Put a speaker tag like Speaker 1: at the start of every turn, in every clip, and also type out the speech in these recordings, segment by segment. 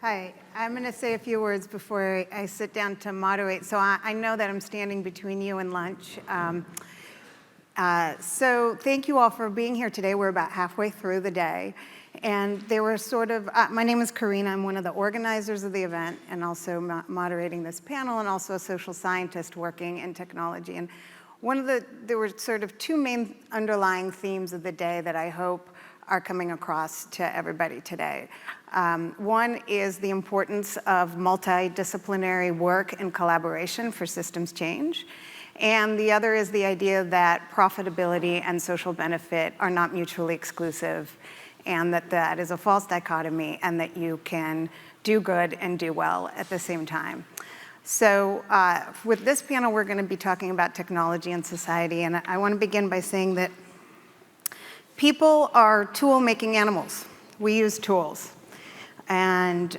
Speaker 1: Hi, I'm going to say a few words before I sit down to moderate. So I know that I'm standing between you and lunch. So thank you all for being here today. We're about halfway through the day. And they were my name is Karina. I'm one of the organizers of the event and also moderating this panel, and also a social scientist working in technology. And there were sort of two main underlying themes of the day that I hope are coming across to everybody today. One is the importance of multidisciplinary work and collaboration for systems change. And the other is the idea that profitability and social benefit are not mutually exclusive, and that is a false dichotomy, and that you can do good and do well at the same time. So with this panel, we're going to be talking about technology and society. And I want to begin by saying that people are tool-making animals. We use tools. And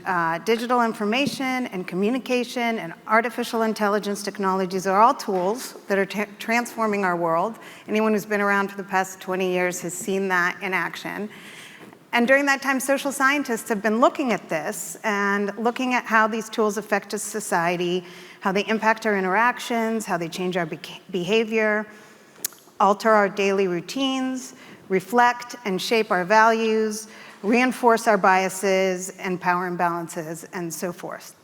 Speaker 1: digital information and communication and artificial intelligence technologies are all tools that are transforming our world. Anyone who's been around for the past 20 years has seen that in action. And during that time, social scientists have been looking at this and looking at how these tools affect society, how they impact our interactions, how they change our behavior, alter our daily routines, reflect and shape our values, reinforce our biases and power imbalances, and so forth.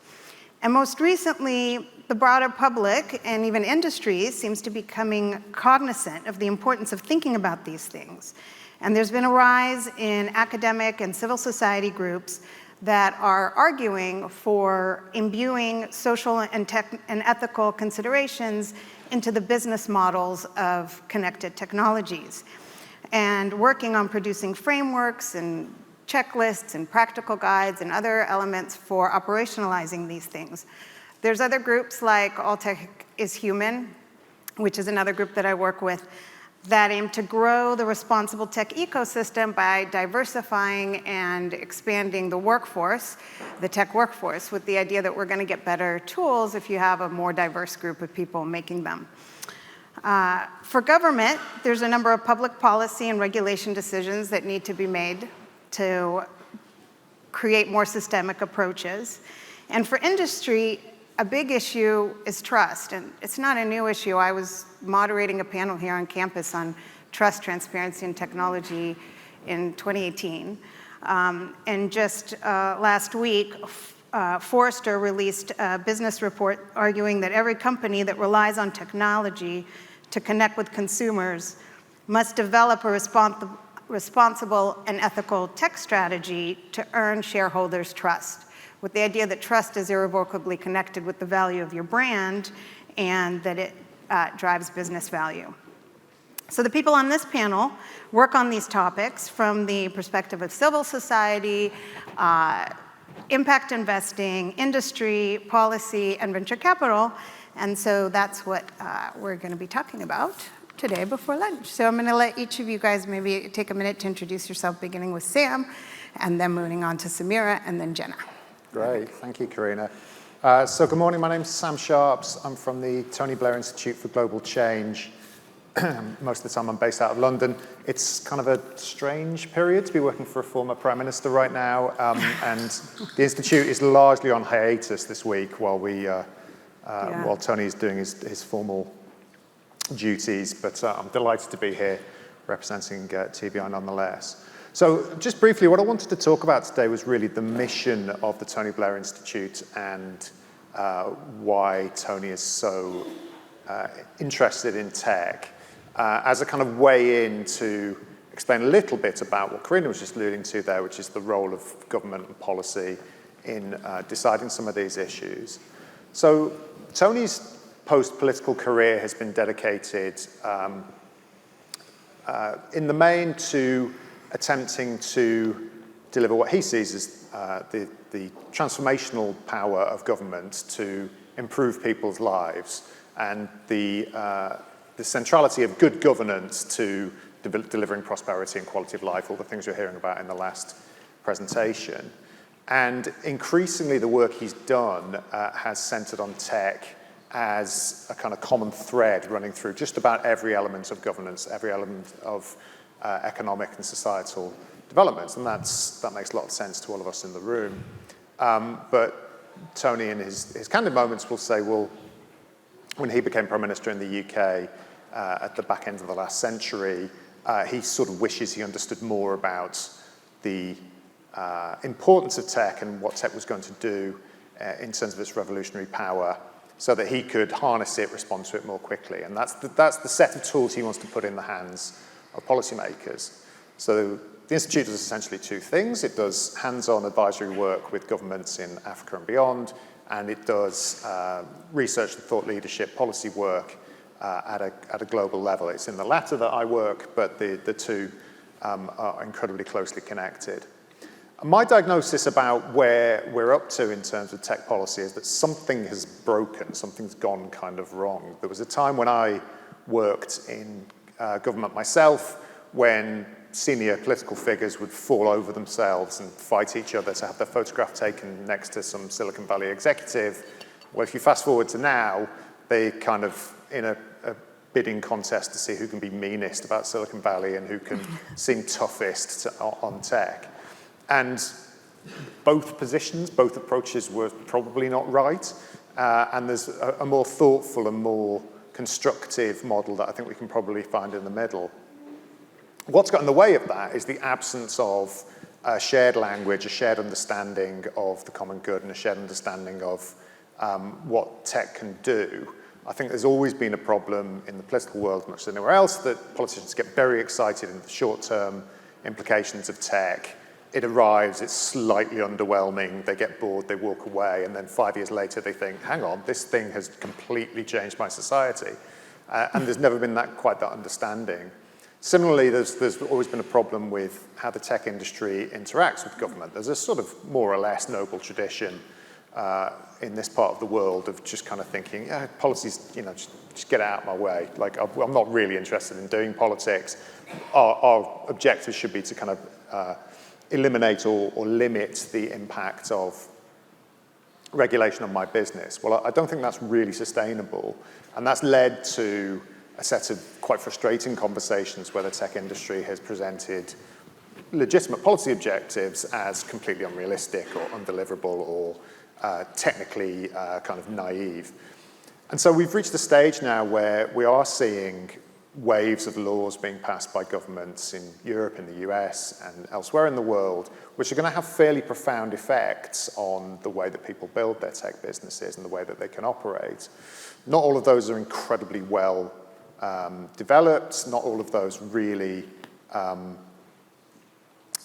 Speaker 1: And most recently, the broader public and even industry seems to be becoming cognizant of the importance of thinking about these things. And there's been a rise in academic and civil society groups that are arguing for imbuing social and ethical considerations into the business models of connected technologies, and working on producing frameworks and checklists and practical guides and other elements for operationalizing these things. There's other groups like All Tech is Human, which is another group that I work with, that aim to grow the responsible tech ecosystem by diversifying and expanding the workforce, the tech workforce, with the idea that we're going to get better tools if you have a more diverse group of people making them. For government, there's a number of public policy and regulation decisions that need to be made to create more systemic approaches. And for industry, a big issue is trust. And it's not a new issue. I was moderating a panel here on campus on trust, transparency, and technology in 2018. And just last week, Forrester released a business report arguing that every company that relies on technology to connect with consumers must develop a responsible and ethical tech strategy to earn shareholders' trust, with the idea that trust is irrevocably connected with the value of your brand and that it drives business value. So the people on this panel work on these topics from the perspective of civil society, impact investing, industry, policy, and venture capital. And so that's what we're going to be talking about today before lunch. So I'm going to let each of you guys maybe take a minute to introduce yourself, beginning with Sam, and then moving on to Samira, and then Jenna.
Speaker 2: Great, thank you, Karina. So good morning, my name's Sam Sharps. I'm from the Tony Blair Institute for Global Change. Most of the time I'm based out of London. It's kind of a strange period to be working for a former Prime Minister right now, and the Institute is largely on hiatus this week while while Tony is doing his formal duties, but I'm delighted to be here representing TBI nonetheless. So just briefly, what I wanted to talk about today was really the mission of the Tony Blair Institute and why Tony is so interested in tech as a kind of way in to explain a little bit about what Karina was just alluding to there, which is the role of government and policy in deciding some of these issues. So Tony's post-political career has been dedicated in the main to attempting to deliver what he sees as the transformational power of government to improve people's lives, and the centrality of good governance to delivering prosperity and quality of life, all the things you're hearing about in the last presentation. And increasingly the work he's done has centered on tech as a kind of common thread running through just about every element of governance, every element of economic and societal developments, and that makes a lot of sense to all of us in the room. But Tony, in his candid moments, will say, well, when he became Prime Minister in the UK at the back end of the last century, he sort of wishes he understood more about the importance of tech and what tech was going to do in terms of its revolutionary power, so that he could harness it, respond to it more quickly. And that's the set of tools he wants to put in the hands of policymakers. So the Institute does essentially two things. It does hands-on advisory work with governments in Africa and beyond, and it does research and thought leadership policy work at a global level. It's in the latter that I work, but the two are incredibly closely connected. My diagnosis about where we're up to in terms of tech policy is that something has broken, something's gone kind of wrong. There was a time when I worked in government myself when senior political figures would fall over themselves and fight each other to have their photograph taken next to some Silicon Valley executive. Well, if you fast forward to now, they kind of in a bidding contest to see who can be meanest about Silicon Valley and who can seem toughest on tech. And both positions, both approaches were probably not right. And there's a more thoughtful and more constructive model that I think we can probably find in the middle. What's got in the way of that is the absence of a shared language, a shared understanding of the common good, and a shared understanding of what tech can do. I think there's always been a problem in the political world, much as anywhere else, that politicians get very excited in the short-term implications of tech. It arrives, it's slightly underwhelming, they get bored, they walk away, and then 5 years later they think, hang on, this thing has completely changed my society. And there's never been quite that understanding. Similarly, there's always been a problem with how the tech industry interacts with government. There's a sort of more or less noble tradition in this part of the world of just kind of thinking, yeah, policies, just get out of my way. Like, I'm not really interested in doing politics. Our objectives should be to kind of eliminate or limit the impact of regulation on my business. Well, I don't think that's really sustainable. And that's led to a set of quite frustrating conversations where the tech industry has presented legitimate policy objectives as completely unrealistic or undeliverable or technically kind of naive. And so we've reached a stage now where we are seeing waves of laws being passed by governments in Europe, in the US, and elsewhere in the world, which are going to have fairly profound effects on the way that people build their tech businesses and the way that they can operate. Not all of those are incredibly well developed. Not all of those really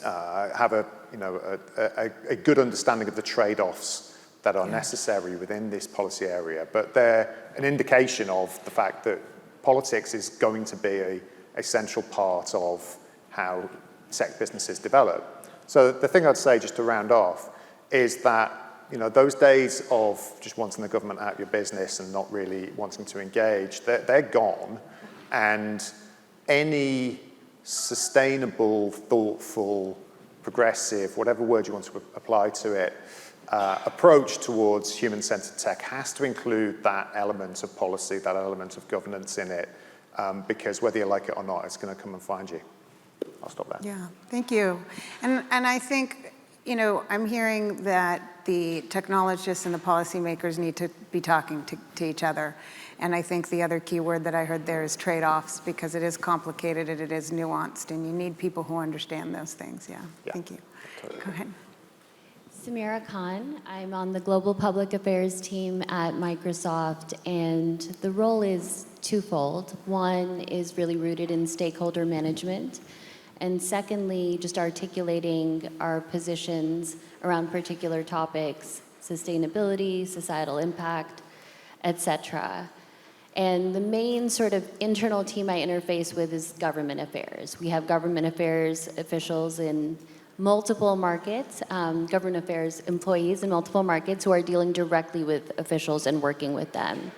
Speaker 2: have a good understanding of the trade-offs that are necessary within this policy area, but they're an indication of the fact that politics is going to be a central part of how tech businesses develop. So the thing I'd say, just to round off, is that those days of just wanting the government out of your business and not really wanting to engage, they're gone. And any sustainable, thoughtful, progressive, whatever word you want to apply to it, approach towards human-centered tech has to include that element of policy, that element of governance in it, because whether you like it or not, it's going to come and find you. I'll stop there.
Speaker 1: Yeah, thank you. And I think, I'm hearing that the technologists and the policymakers need to be talking to each other. And I think the other key word that I heard there is trade-offs, because it is complicated and it is nuanced, and you need people who understand those things. Yeah. Thank you.
Speaker 2: Totally.
Speaker 1: Go ahead.
Speaker 3: Samira Khan. I'm on the Global Public Affairs team at Microsoft, and the role is twofold. One is really rooted in stakeholder management, and secondly, just articulating our positions around particular topics, sustainability, societal impact, etc. And the main sort of internal team I interface with is government affairs. We have government affairs officials in multiple markets, government affairs employees in multiple markets who are dealing directly with officials and working with them.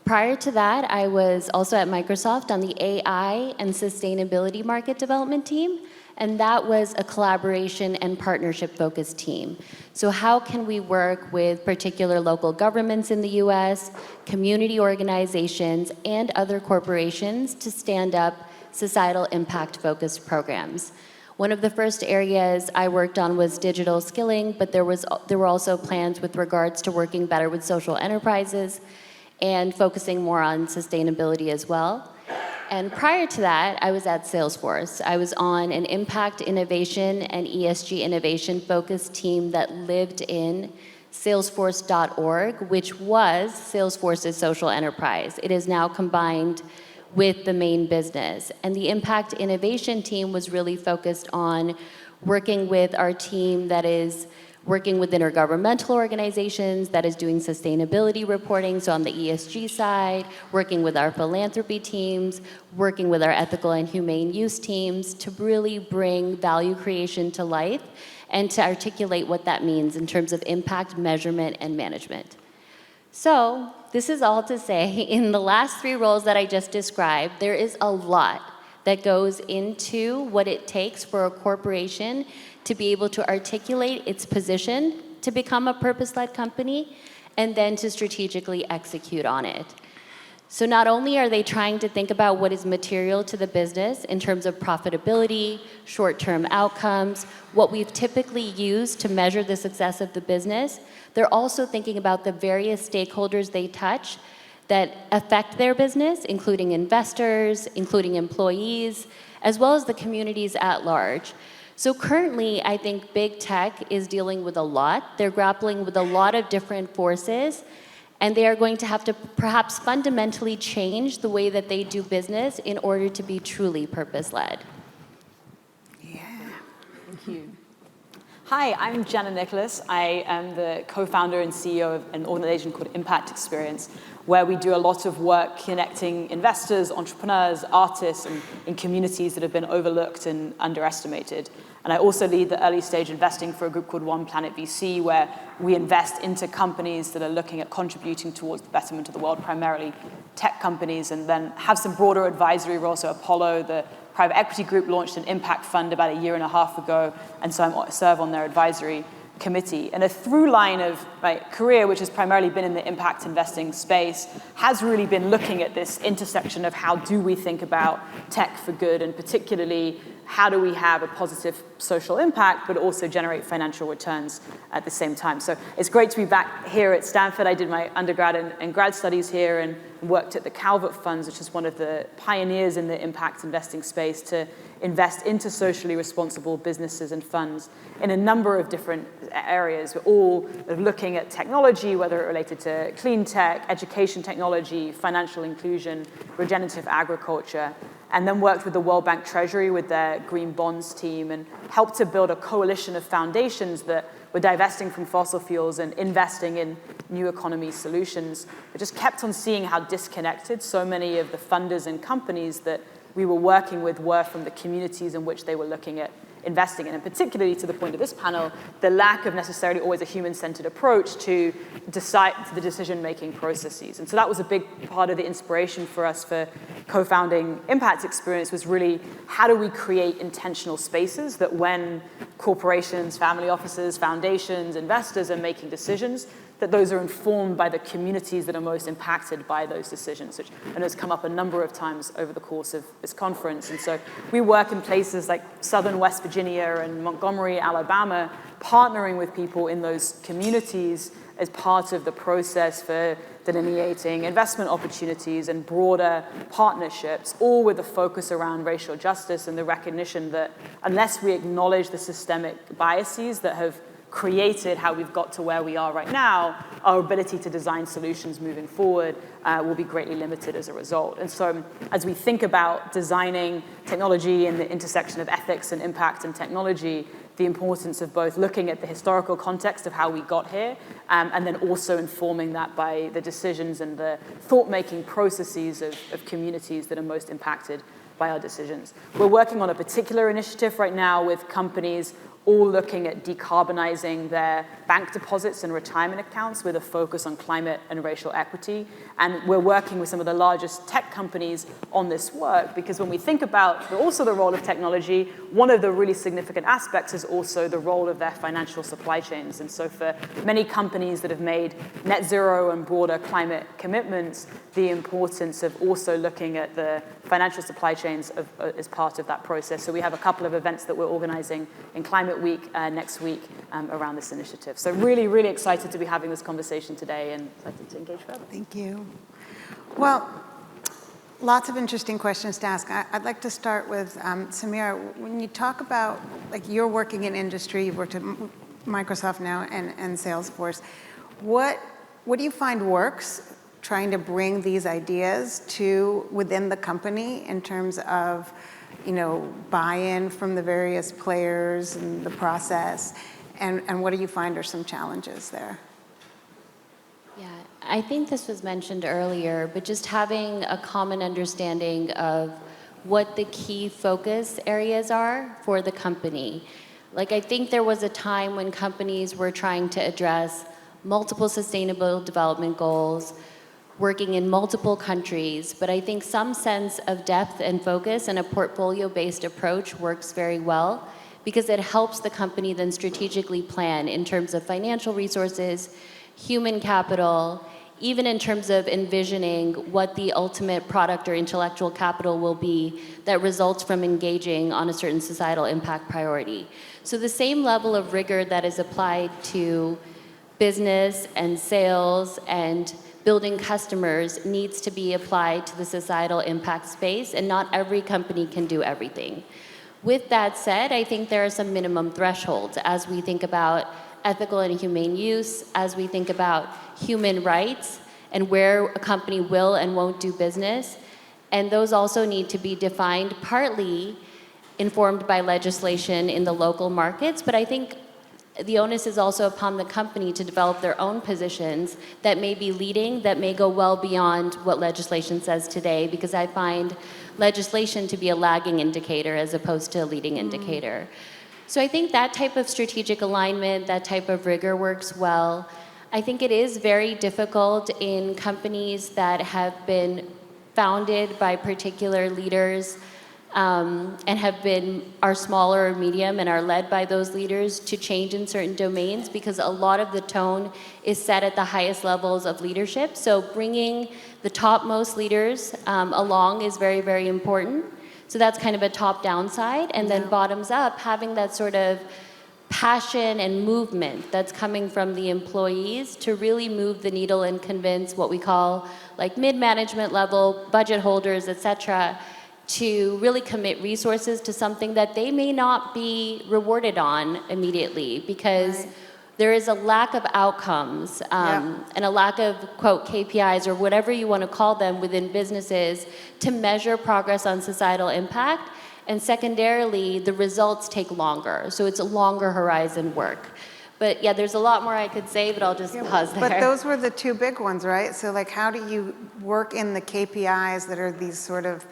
Speaker 3: Prior to that, I was also at Microsoft on the AI and sustainability market development team, and that was a collaboration and partnership-focused team. So how can we work with particular local governments in the US, community organizations, and other corporations to stand up societal impact-focused programs? One of the first areas I worked on was digital skilling, but there were also plans with regards to working better with social enterprises and focusing more on sustainability as well. And prior to that, I was at Salesforce. I was on an impact innovation and ESG innovation focused team that lived in Salesforce.org, which was Salesforce's social enterprise. It is now combined with the main business. And the impact innovation team was really focused on working with our team that is working with intergovernmental organizations, that is doing sustainability reporting, so on the ESG side, working with our philanthropy teams, working with our ethical and humane use teams to really bring value creation to life and to articulate what that means in terms of impact, measurement, and management. So this is all to say, in the last 3 roles that I just described, there is a lot that goes into what it takes for a corporation to be able to articulate its position to become a purpose-led company and then to strategically execute on it. So not only are they trying to think about what is material to the business in terms of profitability, short-term outcomes, what we've typically used to measure the success of the business, they're also thinking about the various stakeholders they touch that affect their business, including investors, including employees, as well as the communities at large. So currently, I think big tech is dealing with a lot. They're grappling with a lot of different forces, and they are going to have to perhaps fundamentally change the way that they do business in order to be truly purpose-led.
Speaker 1: Yeah.
Speaker 4: Thank you. Hi, I'm Jenna Nicholas. I am the co-founder and CEO of an organization called Impact Experience, where we do a lot of work connecting investors, entrepreneurs, artists, and in communities that have been overlooked and underestimated. And I also lead the early stage investing for a group called One Planet VC, where we invest into companies that are looking at contributing towards the betterment of the world, primarily tech companies, and then have some broader advisory roles. So Apollo, the private equity group, launched an impact fund about 1.5 years ago, and so I serve on their advisory committee. And a through line of my career, which has primarily been in the impact investing space, has really been looking at this intersection of how do we think about tech for good, and particularly how do we have a positive social impact but also generate financial returns at the same time. So it's great to be back here at Stanford. I did my undergrad and grad studies here and worked at the Calvert Funds, which is one of the pioneers in the impact investing space, to invest into socially responsible businesses and funds in a number of different areas. We're all looking at technology, whether it related to clean tech, education technology, financial inclusion, regenerative agriculture, and then worked with the World Bank Treasury with their green bonds team and helped to build a coalition of foundations that were divesting from fossil fuels and investing in new economy solutions. We just kept on seeing how disconnected so many of the funders and companies that we were working with were from the communities in which they were looking at investing in, and particularly to the point of this panel, the lack of necessarily always a human-centered approach to the decision-making processes. And so that was a big part of the inspiration for us for co-founding Impact Experience, was really how do we create intentional spaces that when corporations, family offices, foundations, investors are making decisions, that those are informed by the communities that are most impacted by those decisions, which I know has come up a number of times over the course of this conference. And so we work in places like southern West Virginia and Montgomery, Alabama, partnering with people in those communities as part of the process for delineating investment opportunities and broader partnerships, all with a focus around racial justice and the recognition that unless we acknowledge the systemic biases that have created how we've got to where we are right now, our ability to design solutions moving forward will be greatly limited as a result. And so as we think about designing technology in the intersection of ethics and impact and technology, the importance of both looking at the historical context of how we got here, and then also informing that by the decisions and the thought-making processes of communities that are most impacted by our decisions. We're working on a particular initiative right now with companies all looking at decarbonizing their bank deposits and retirement accounts with a focus on climate and racial equity. And we're working with some of the largest tech companies on this work, because when we think about also the role of technology, one of the really significant aspects is also the role of their financial supply chains. And so for many companies that have made net zero and broader climate commitments, the importance of also looking at the financial supply chains as part of that process. So we have a couple of events that we're organizing in Climate Week next week around this initiative. So really, really excited to be having this conversation today and excited to engage further.
Speaker 1: Thank you. Well, lots of interesting questions to ask. I'd like to start with Samira. When you talk about, like, you're working in industry, you've worked at Microsoft now and Salesforce, what do you find works trying to bring these ideas to within the company in terms of, buy-in from the various players and the process, and what do you find are some challenges there?
Speaker 3: Yeah, I think this was mentioned earlier, but just having a common understanding of what the key focus areas are for the company. Like, I think there was a time when companies were trying to address multiple sustainable development goals, working in multiple countries, but I think some sense of depth and focus and a portfolio-based approach works very well, because it helps the company then strategically plan in terms of financial resources, human capital, even in terms of envisioning what the ultimate product or intellectual capital will be that results from engaging on a certain societal impact priority. So the same level of rigor that is applied to business and sales and building customers needs to be applied to the societal impact space, and not every company can do everything. With that said, I think there are some minimum thresholds as we think about ethical and humane use, as we think about human rights and where a company will and won't do business. And those also need to be defined, partly informed by legislation in the local markets, but I think the onus is also upon the company to develop their own positions that may be leading, that may go well beyond what legislation says today, because I find legislation to be a lagging indicator as opposed to a leading indicator. So I think that type of strategic alignment, that type of rigor works well. I think it is very difficult in companies that have been founded by particular leaders and are smaller or medium and are led by those leaders to change in certain domains, because a lot of the tone is set at the highest levels of leadership. So bringing the topmost leaders along is very, very important. So that's kind of a top-down side. And then bottoms up, having that sort of passion and movement that's coming from the employees to really move the needle and convince what we call like mid-management level, budget holders, et cetera, to really commit resources to something that they may not be rewarded on immediately, because there is a lack of outcomes and a lack of, quote, KPIs or whatever you want to call them within businesses to measure progress on societal impact. And secondarily, the results take longer. So it's a longer horizon work. But yeah, there's a lot more I could say, but I'll just pause there.
Speaker 1: But those were the two big ones, right? So like, how do you work in the KPIs that are these sort of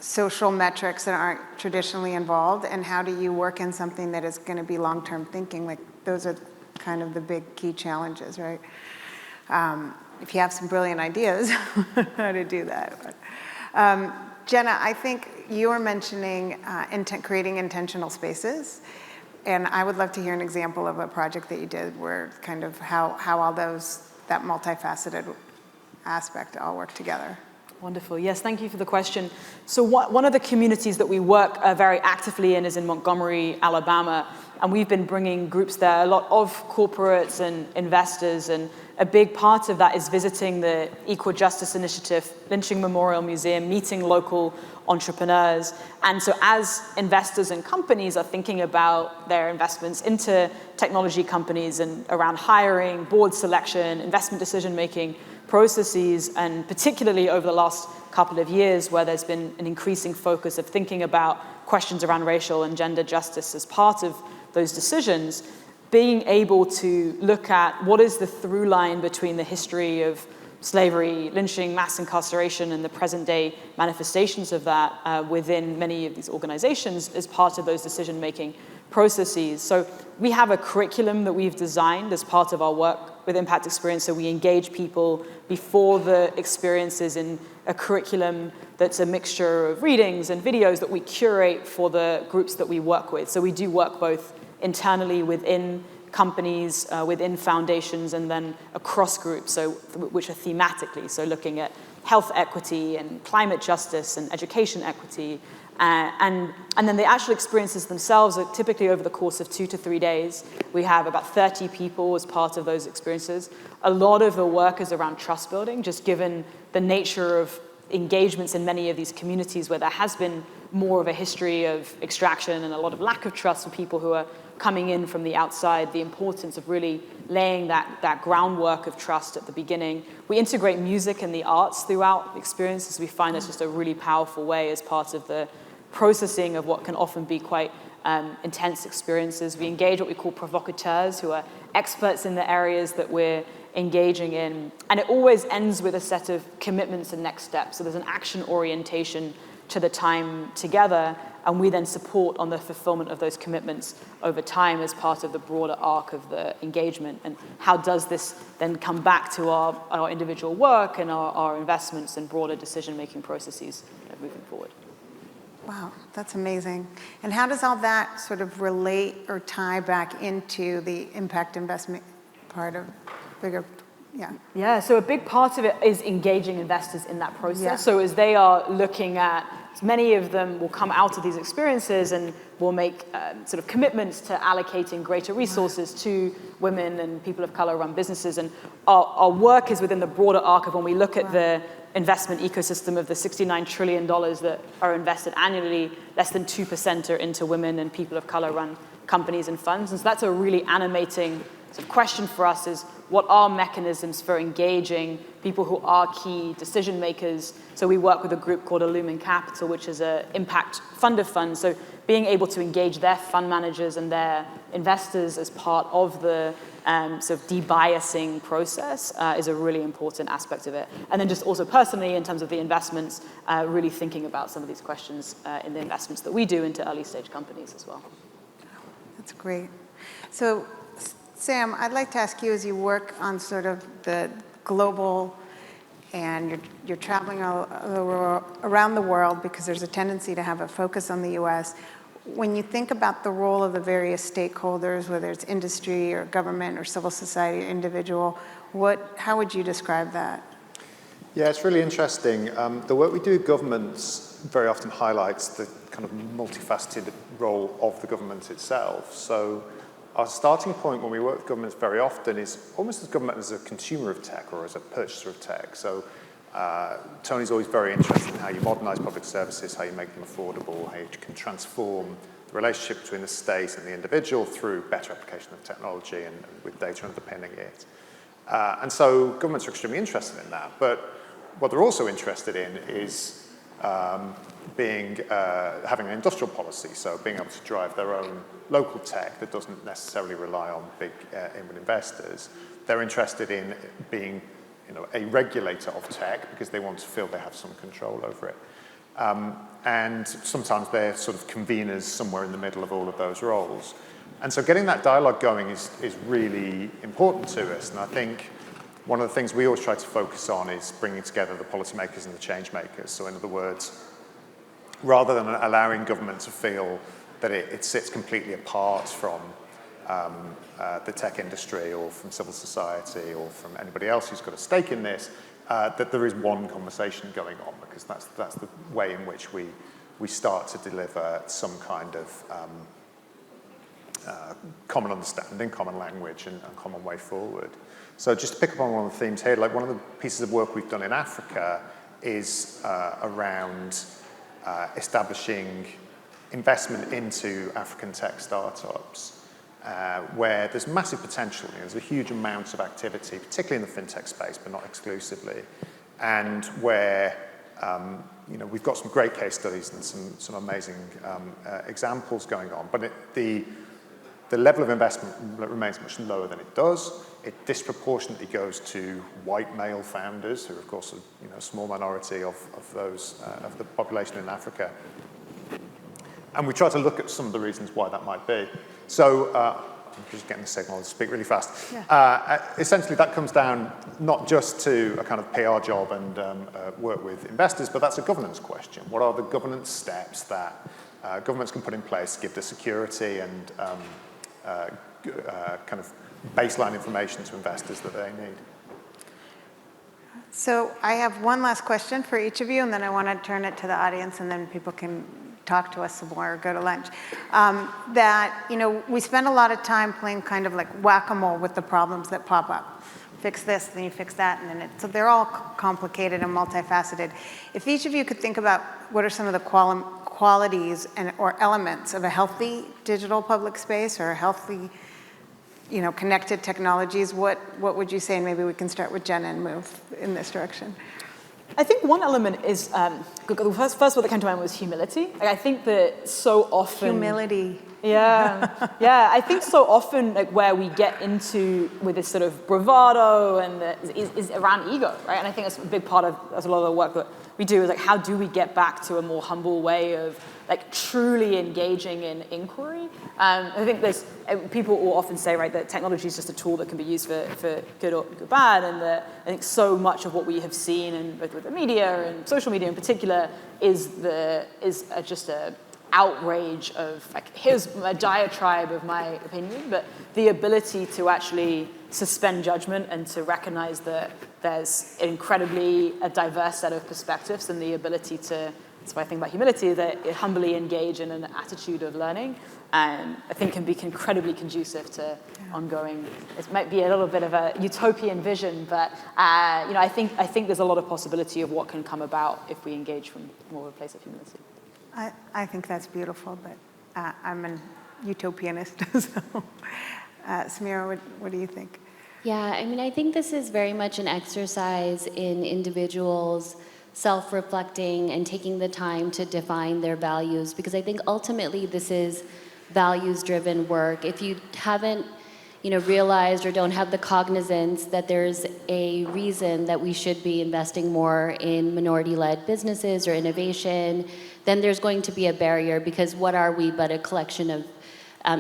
Speaker 1: social metrics that aren't traditionally involved, and how do you work in something that is going to be long-term thinking? Like, those are kind of the big key challenges, right? If you have some brilliant ideas, how to do that. But, Jenna, I think you were mentioning creating intentional spaces, and I would love to hear an example of a project that you did where kind of how all that multifaceted aspect all work together.
Speaker 4: Wonderful. Yes, thank you for the question. So one of the communities that we work very actively in is in Montgomery, Alabama, and we've been bringing groups there, a lot of corporates and investors, and a big part of that is visiting the Equal Justice Initiative, Lynching Memorial Museum, meeting local entrepreneurs. And so as investors and companies are thinking about their investments into technology companies and around hiring, board selection, investment decision-making processes, and particularly over the last couple of years where there's been an increasing focus of thinking about questions around racial and gender justice as part of those decisions, being able to look at what is the through line between the history of slavery, lynching, mass incarceration, and the present day manifestations of that within many of these organizations as part of those decision-making processes. So we have a curriculum that we've designed as part of our work with Impact Experience. So we engage people before the experiences in a curriculum that's a mixture of readings and videos that we curate for the groups that we work with. So we do work both internally within companies, within foundations, and then across groups, so which are thematically, so looking at health equity and climate justice and education equity. And then the actual experiences themselves are typically over the course of 2 to 3 days. We have about 30 people as part of those experiences. A lot of the work is around trust building, just given the nature of engagements in many of these communities where there has been more of a history of extraction and a lot of lack of trust for people who are coming in from the outside, the importance of really laying that groundwork of trust at the beginning. We integrate music and the arts throughout experiences. We find that's just a really powerful way as part of the processing of what can often be quite intense experiences. We engage what we call provocateurs, who are experts in the areas that we're engaging in. And it always ends with a set of commitments and next steps. So there's an action orientation to the time together, and we then support on the fulfillment of those commitments over time as part of the broader arc of the engagement. And how does this then come back to our individual work and our investments and broader decision-making processes moving forward?
Speaker 1: Wow, that's amazing. And how does all that sort of relate or tie back into the impact investment part of bigger, yeah?
Speaker 4: Yeah, so a big part of it is engaging investors in that process.
Speaker 1: Yeah.
Speaker 4: So as they are looking at, many of them will come out of these experiences and will make sort of commitments to allocating greater resources to women and people of color run businesses. And our work is within the broader arc of when we look at the investment ecosystem of the $69 trillion that are invested annually, less than 2% are into women and people of color run companies and funds. And so that's a really animating sort of question for us, is what are mechanisms for engaging people who are key decision makers? So we work with a group called Illumin Capital, which is an impact fund of funds. So being able to engage their fund managers and their investors as part of the sort of debiasing process is a really important aspect of it. And then just also personally, in terms of the investments, really thinking about some of these questions in the investments that we do into early stage companies as well.
Speaker 1: That's great. So Sam, I'd like to ask you, as you work on sort of the global, and you're traveling all around the world because there's a tendency to have a focus on the US, when you think about the role of the various stakeholders, whether it's industry or government or civil society or individual, how would you describe that?
Speaker 2: Yeah, it's really interesting. The work we do with governments very often highlights the kind of multifaceted role of the government itself. So our starting point when we work with governments very often is almost as government as a consumer of tech or as a purchaser of tech. So Tony's always very interested in how you modernize public services, how you make them affordable, how you can transform the relationship between the state and the individual through better application of technology and with data underpinning it. And so governments are extremely interested in that. But what they're also interested in is having an industrial policy, so being able to drive their own local tech that doesn't necessarily rely on big inward investors. They're interested in being a regulator of tech because they want to feel they have some control over it. And sometimes they're sort of conveners somewhere in the middle of all of those roles. And so getting that dialogue going is really important to us. And I think one of the things we always try to focus on is bringing together the policymakers and the change makers. So in other words, rather than allowing government to feel that it sits completely apart from the tech industry or from civil society or from anybody else who's got a stake in this, that there is one conversation going on, because that's the way in which we start to deliver some kind of common understanding, common language, and common way forward. So just to pick up on one of the themes here, like one of the pieces of work we've done in Africa is around establishing investment into African tech startups, where there's massive potential. There's a huge amount of activity, particularly in the fintech space, but not exclusively, and where we've got some great case studies and some amazing examples going on. But the level of investment remains much lower than it does. It disproportionately goes to white male founders, who are, of course, a small minority of the population in Africa. And we try to look at some of the reasons why that might be. So I'm just getting the signal to speak really fast.
Speaker 1: Yeah.
Speaker 2: Essentially, that comes down not just to a kind of PR job and work with investors, but that's a governance question. What are the governance steps that governments can put in place to give the security and kind of baseline information to investors that they need?
Speaker 1: So I have one last question for each of you, and then I want to turn it to the audience, and then people can talk to us some more or go to lunch. That, you know, we spend a lot of time playing kind of like whack-a-mole with the problems that pop up. Fix this, then you fix that, and then so they're all complicated and multifaceted. If each of you could think about what are some of the qualities or elements of a healthy digital public space or a healthy, you know, connected technologies, what would you say? And maybe we can start with Jenna and move in this direction.
Speaker 4: I think one element is, the first word that came to mind was humility. Like, I think that so often...
Speaker 1: Humility.
Speaker 4: Yeah, yeah. I think so often, like, where we get into with this sort of bravado and is around ego, right? And I think that's a big part of a lot of the work that we do is like, how do we get back to a more humble way of like truly engaging in inquiry? I think there's people will often say, right, that technology is just a tool that can be used for good or bad, and that I think so much of what we have seen, and with the media and social media in particular, is just a outrage of like, here's a diatribe of my opinion, but the ability to actually suspend judgment and to recognize that there's incredibly a diverse set of perspectives, and the ability to, that's why I think about humility, that it humbly engage in an attitude of learning, and I think can be incredibly conducive to ongoing. It might be a little bit of a utopian vision, but you know, I think there's a lot of possibility of what can come about if we engage from more of a place of humility.
Speaker 1: I think that's beautiful, but I'm an utopianist, so. Samira, what do you think?
Speaker 3: Yeah, I mean, I think this is very much an exercise in individuals self-reflecting and taking the time to define their values, because I think ultimately this is values-driven work. If you haven't, you know, realized or don't have the cognizance that there's a reason that we should be investing more in minority-led businesses or innovation, then there's going to be a barrier, because what are we but a collection of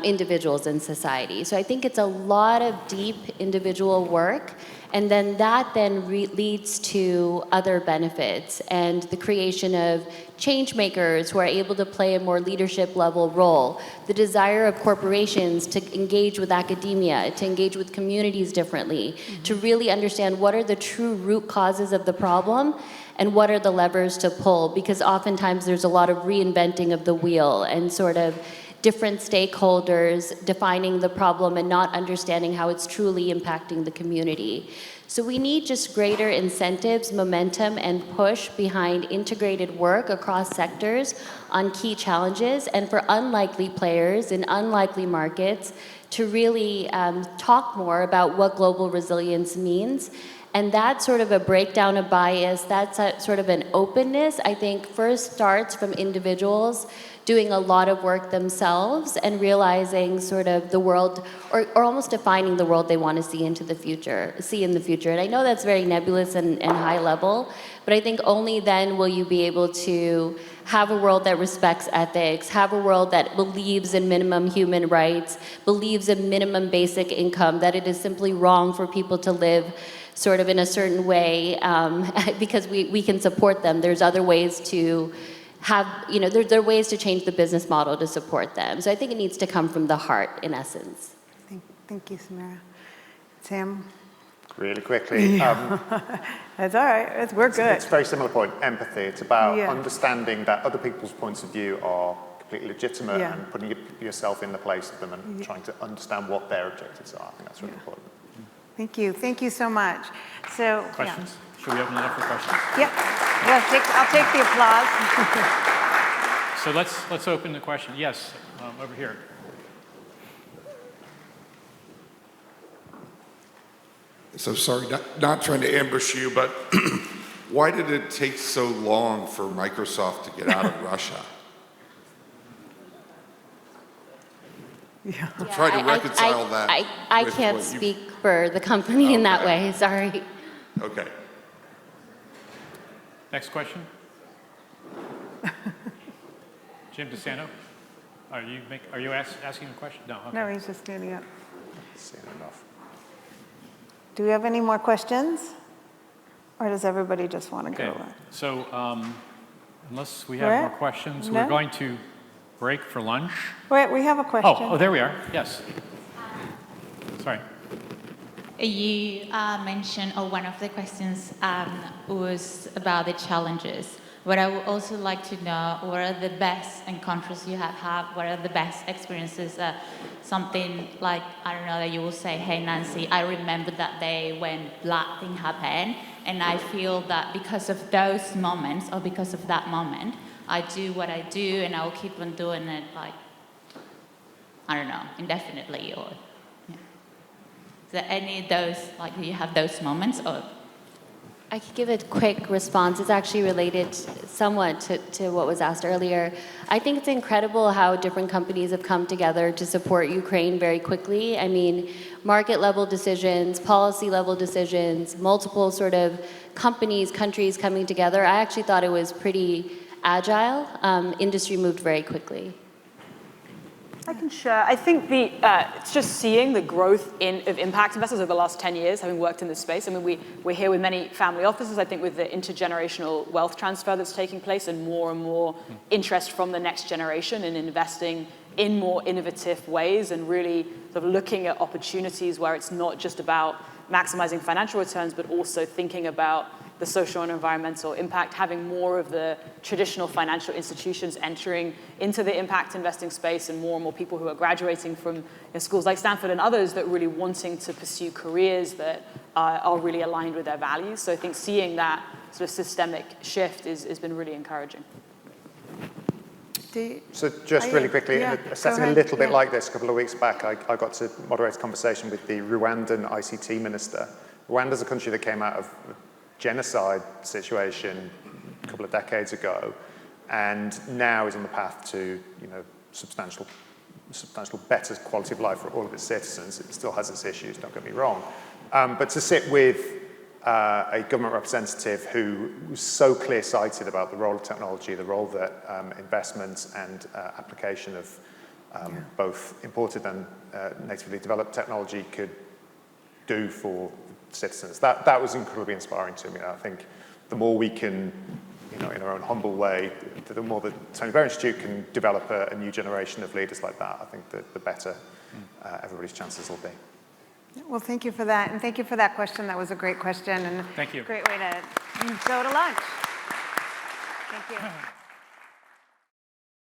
Speaker 3: individuals in society? So I think it's a lot of deep individual work, and then that leads to other benefits and the creation of change makers who are able to play a more leadership level role, the desire of corporations to engage with academia, to engage with communities differently, to really understand what are the true root causes of the problem and what are the levers to pull, because oftentimes there's a lot of reinventing of the wheel and sort of different stakeholders defining the problem and not understanding how it's truly impacting the community. So we need just greater incentives, momentum, and push behind integrated work across sectors on key challenges, and for unlikely players in unlikely markets to really talk more about what global resilience means. And that sort of a breakdown of bias, that's sort of an openness, I think first starts from individuals doing a lot of work themselves and realizing sort of the world, or almost defining the world they want to see in the future. And I know that's very nebulous and high level, but I think only then will you be able to have a world that respects ethics, have a world that believes in minimum human rights, believes in minimum basic income, that it is simply wrong for people to live sort of in a certain way because we can support them. There's other ways to have, you know, there are ways to change the business model to support them. So I think it needs to come from the heart, in essence.
Speaker 1: Thank you, Samira. Sam?
Speaker 2: Really quickly.
Speaker 1: That's all right. We're good.
Speaker 2: It's a very similar point, empathy. It's about
Speaker 1: Yeah.
Speaker 2: understanding that other people's points of view are completely legitimate
Speaker 1: Yeah.
Speaker 2: and putting yourself in the place of them and trying to understand what their objectives are. I think that's really important.
Speaker 1: Thank you. Thank you so much. So,
Speaker 5: Questions? Should we open it up for questions?
Speaker 1: Yeah. I'll take the applause.
Speaker 5: So let's open the question. Yes, over here.
Speaker 6: So sorry, not trying to ambush you, but why did it take so long for Microsoft to get out of Russia? Try to reconcile that.
Speaker 3: I
Speaker 6: with
Speaker 3: can't
Speaker 6: what you-
Speaker 3: speak for the company in that way, sorry.
Speaker 6: Okay.
Speaker 5: Next question. Jim DeSanto. Are you asking a question? No, okay.
Speaker 1: No, he's just standing up.
Speaker 2: Seen enough.
Speaker 1: Do we have any more questions? Or does everybody just want to
Speaker 5: Okay,
Speaker 1: go?
Speaker 5: so unless we have
Speaker 1: What?
Speaker 5: more questions,
Speaker 1: No?
Speaker 5: we're going to break for lunch.
Speaker 1: Wait, we have a question.
Speaker 5: Oh, there we are, yes. Sorry.
Speaker 7: You mentioned, or one of the questions was about the challenges. What I would also like to know, what are the best encounters you have had? What are the best experiences? Something like, I don't know, that you will say, hey, Nancy, I remember that day when black thing happened, and I feel that because of those moments, or because of that moment, I do what I do, and I will keep on doing it, like, I don't know, indefinitely, or... Is there any of those, like, do you have those moments, or?
Speaker 3: I could give a quick response. It's actually related somewhat to what was asked earlier. I think it's incredible how different companies have come together to support Ukraine very quickly. I mean, market level decisions, policy level decisions, multiple sort of companies, countries coming together. I actually thought it was pretty agile. Industry moved very quickly.
Speaker 4: I can share. I think it's just seeing the growth of impact investors over the last 10 years, having worked in this space. I mean, we're here with many family offices, I think with the intergenerational wealth transfer that's taking place and more interest from the next generation in investing in more innovative ways and really sort of looking at opportunities where it's not just about maximizing financial returns, but also thinking about the social and environmental impact, having more of the traditional financial institutions entering into the impact investing space and more people who are graduating from schools like Stanford and others that really wanting to pursue careers that are really aligned with their values. So I think seeing that sort of systemic shift has been really encouraging.
Speaker 2: So just really quickly,
Speaker 1: yeah,
Speaker 2: in a setting
Speaker 1: go
Speaker 2: a
Speaker 1: ahead.
Speaker 2: little bit
Speaker 1: Yeah.
Speaker 2: like this, a couple of weeks back, I got to moderate a conversation with the Rwandan ICT minister. Rwanda's a country that came out of a genocide situation a couple of decades ago, and now is on the path to, substantial better quality of life for all of its citizens. It still has its issues, don't get me wrong. But to sit with a government representative who was so clear-sighted about the role of technology, the role that investment and application of both imported and natively developed technology could do for citizens. That was incredibly inspiring to me. And I think the more we can, in our own humble way, the more the Tony Blair Institute can develop a new generation of leaders like that, I think the better everybody's chances will be.
Speaker 1: Well, thank you for that, and thank you for that question. That was a great question, and
Speaker 5: Thank you.
Speaker 1: great way to go to lunch. Thank you.